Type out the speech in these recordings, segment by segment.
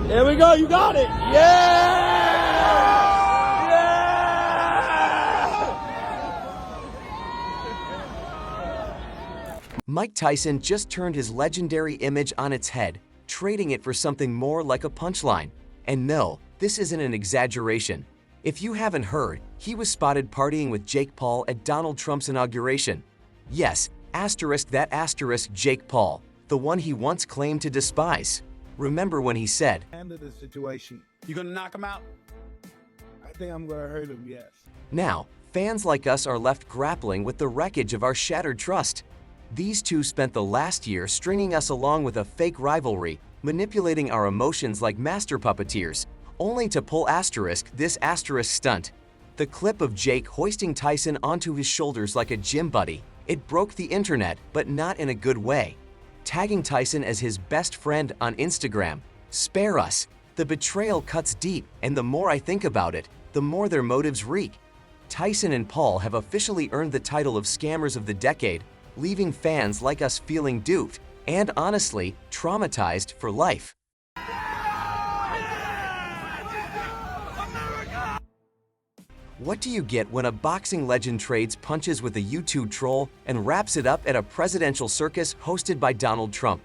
There we go. You got it. Yeah! Mike Tyson just turned his legendary image on its head, trading it for something more like a punchline. And no, this isn't an exaggeration. If you haven't heard, he was spotted partying with Jake Paul at Donald Trump's inauguration. Yes, *that Jake Paul, the one he once claimed to despise. Remember when he said, Handle the situation. You gonna knock him out? I think I'm gonna hurt him, yes. Now, fans like us are left grappling with the wreckage of our shattered trust. These two spent the last year stringing us along with a fake rivalry, manipulating our emotions like master puppeteers, only to pull this stunt. The clip of Jake hoisting Tyson onto his shoulders like a gym buddy, it broke the internet, but not in a good way. Tagging Tyson as his best friend on Instagram. Spare us. The betrayal cuts deep, and the more I think about it, the more their motives reek. Tyson and Paul have officially earned the title of Scammers of the Decade, leaving fans like us feeling duped and, honestly, traumatized for life. What do you get when a boxing legend trades punches with a YouTube troll and wraps it up at a presidential circus hosted by Donald Trump?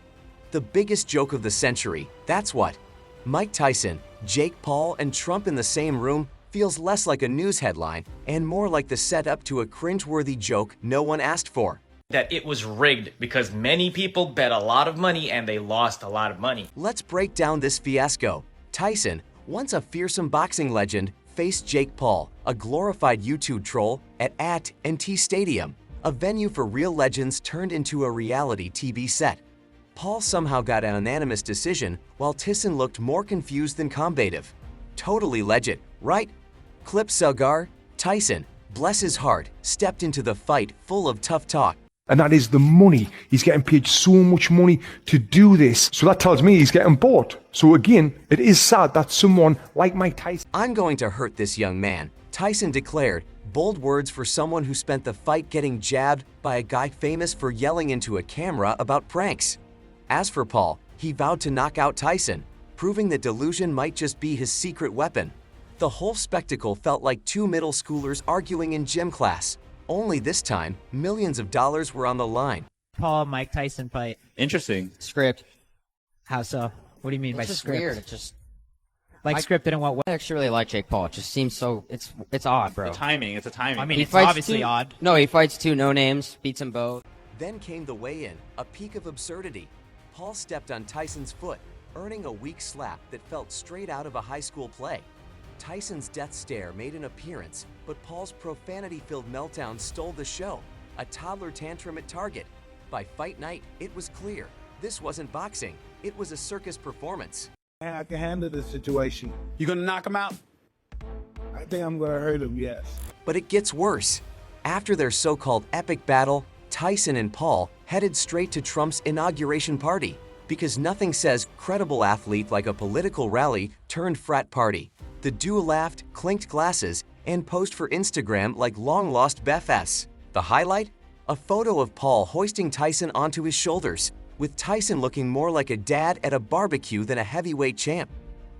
The biggest joke of the century, that's what. Mike Tyson, Jake Paul, and Trump in the same room feels less like a news headline and more like the setup to a cringeworthy joke no one asked for. That it was rigged because many people bet a lot of money and they lost a lot of money. Let's break down this fiasco. Tyson, once a fearsome boxing legend, faced Jake Paul, a glorified YouTube troll, at NT Stadium, a venue for real legends turned into a reality TV set. Paul somehow got an unanimous decision, while Tyson looked more confused than combative. Totally legit, right? Clip Selgar, Tyson, bless his heart, stepped into the fight full of tough talk. And that is the money. He's getting paid so much money to do this. So that tells me he's getting bought. So again, it is sad that someone like Mike Tyson... I'm going to hurt this young man, Tyson declared, bold words for someone who spent the fight getting jabbed by a guy famous for yelling into a camera about pranks. As for Paul, he vowed to knock out Tyson, proving that delusion might just be his secret weapon. The whole spectacle felt like two middle schoolers arguing in gym class. Only this time, millions of dollars were on the line. Paul Mike Tyson fight. Interesting. Script. How so? What do you mean by It's just script? weird. It's just Like scripted in what way? I actually really like Jake Paul. It just seems so it's odd, bro. The timing. It's a timing. I mean, He it's fights obviously two- odd. No, he fights two no names, beats them both. Then came the weigh-in, a peak of absurdity. Paul stepped on Tyson's foot, earning a weak slap that felt straight out of a high school play. Tyson's death stare made an appearance, but Paul's profanity-filled meltdown stole the show, a toddler tantrum at Target. By fight night, it was clear. This wasn't boxing, it was a circus performance. I can handle the situation. You gonna knock him out? I think I'm gonna hurt him, yes. But it gets worse. After their so-called epic battle, Tyson and Paul headed straight to Trump's inauguration party, because nothing says credible athlete like a political rally turned frat party. The duo laughed, clinked glasses, and posed for Instagram like long-lost BFFs. The highlight? A photo of Paul hoisting Tyson onto his shoulders, with Tyson looking more like a dad at a barbecue than a heavyweight champ.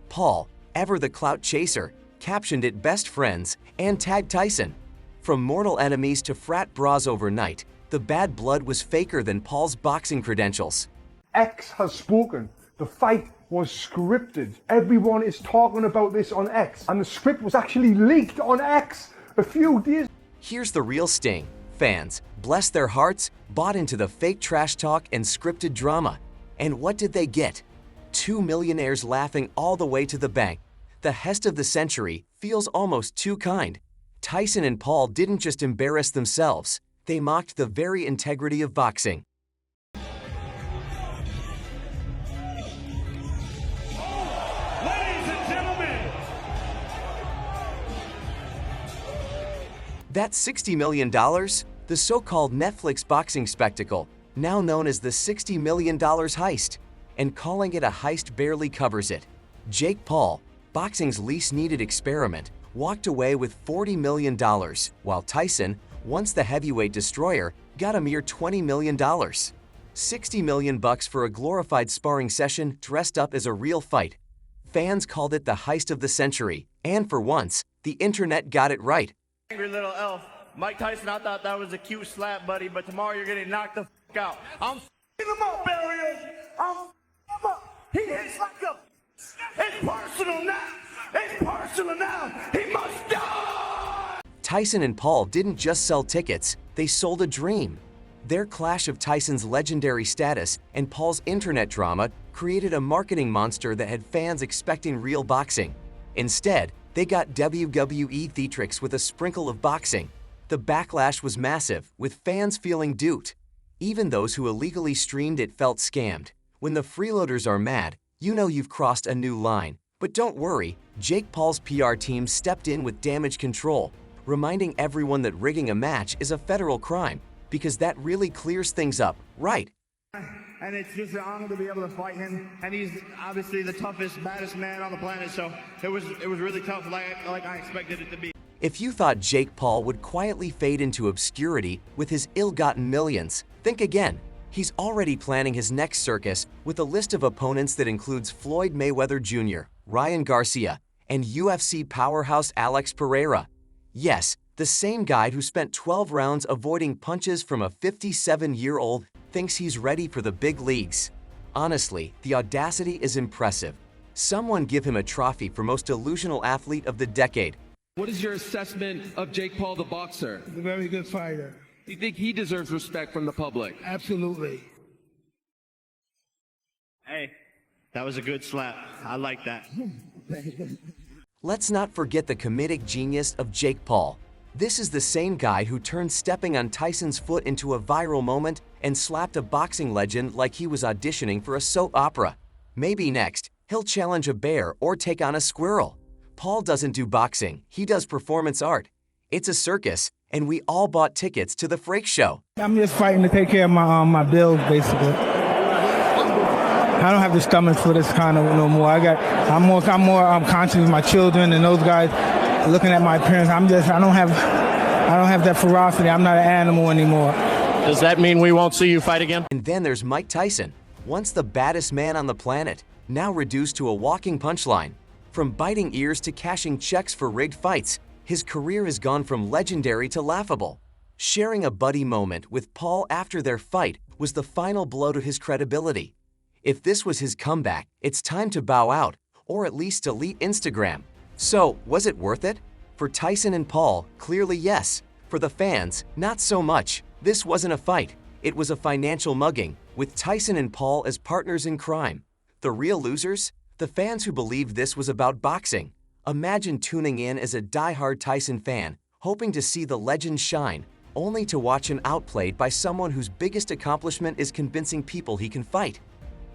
Paul, ever the clout chaser, captioned it best friends and tagged Tyson. From mortal enemies to frat bras overnight, the bad blood was faker than Paul's boxing credentials. X has spoken. The fight was scripted. Everyone is talking about this on X. And the script was actually leaked on X a few days. Here's the real sting. Fans, bless their hearts, bought into the fake trash talk and scripted drama. And what did they get? Two millionaires laughing all the way to the bank. The hest of the century feels almost too kind. Tyson and Paul didn't just embarrass themselves, they mocked the very integrity of boxing. That $60 million, the so-called Netflix boxing spectacle, now known as the $60 million heist, and calling it a heist barely covers it. Jake Paul, boxing's least needed experiment, walked away with $40 million, while Tyson, once the heavyweight destroyer, got a mere $20 million. $60 million for a glorified sparring session dressed up as a real fight. Fans called it the heist of the century, and for once, the internet got it right. Angry little elf. Mike Tyson, I thought that was a cute slap, buddy, but tomorrow you're getting knocked the f out. I'm f***ing him up, Barrios. I'm f***ing him up. He hits like a... It's personal now. It's personal now. He must die. Tyson and Paul didn't just sell tickets, they sold a dream. Their clash of Tyson's legendary status and Paul's internet drama created a marketing monster that had fans expecting real boxing. Instead, they got WWE theatrics with a sprinkle of boxing. The backlash was massive, with fans feeling duped. Even those who illegally streamed it felt scammed. When the freeloaders are mad, you know you've crossed a new line. But don't worry, Jake Paul's PR team stepped in with damage control, reminding everyone that rigging a match is a federal crime, because that really clears things up, right? And it's just an honor to be able to fight him. And he's obviously the toughest, baddest man on the planet. So it was really tough, like I expected it to be. If you thought Jake Paul would quietly fade into obscurity with his ill-gotten millions, think again. He's already planning his next circus with a list of opponents that includes Floyd Mayweather Jr., Ryan Garcia, and UFC powerhouse Alex Pereira. Yes, the same guy who spent 12 rounds avoiding punches from a 57-year-old thinks he's ready for the big leagues. Honestly, the audacity is impressive. Someone give him a trophy for most delusional athlete of the decade. What is your assessment of Jake Paul, the boxer? He's a very good fighter. Do you think he deserves respect from the public? Absolutely. Hey, that was a good slap. I like that. Let's not forget the comedic genius of Jake Paul. This is the same guy who turned stepping on Tyson's foot into a viral moment and slapped a boxing legend like he was auditioning for a soap opera. Maybe next, he'll challenge a bear or take on a squirrel. Paul doesn't do boxing, he does performance art. It's a circus, and we all bought tickets to the Freak Show. I'm just fighting to take care of my bills, basically. I don't have the stomach for this kind of no more. I'm more conscious of my children and those guys looking at my parents. I don't have that ferocity. I'm not an animal anymore. Does that mean we won't see you fight again? And then there's Mike Tyson, once the baddest man on the planet, now reduced to a walking punchline. From biting ears to cashing checks for rigged fights, his career has gone from legendary to laughable. Sharing a buddy moment with Paul after their fight was the final blow to his credibility. If this was his comeback, it's time to bow out, or at least delete Instagram. So, was it worth it? For Tyson and Paul, clearly yes. For the fans, not so much. This wasn't a fight. It was a financial mugging, with Tyson and Paul as partners in crime. The real losers? The fans who believed this was about boxing. Imagine tuning in as a die-hard Tyson fan, hoping to see the legend shine, only to watch him outplayed by someone whose biggest accomplishment is convincing people he can fight.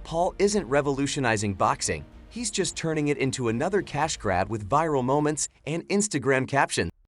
Paul isn't revolutionizing boxing, he's just turning it into another cash grab with viral moments and Instagram captions.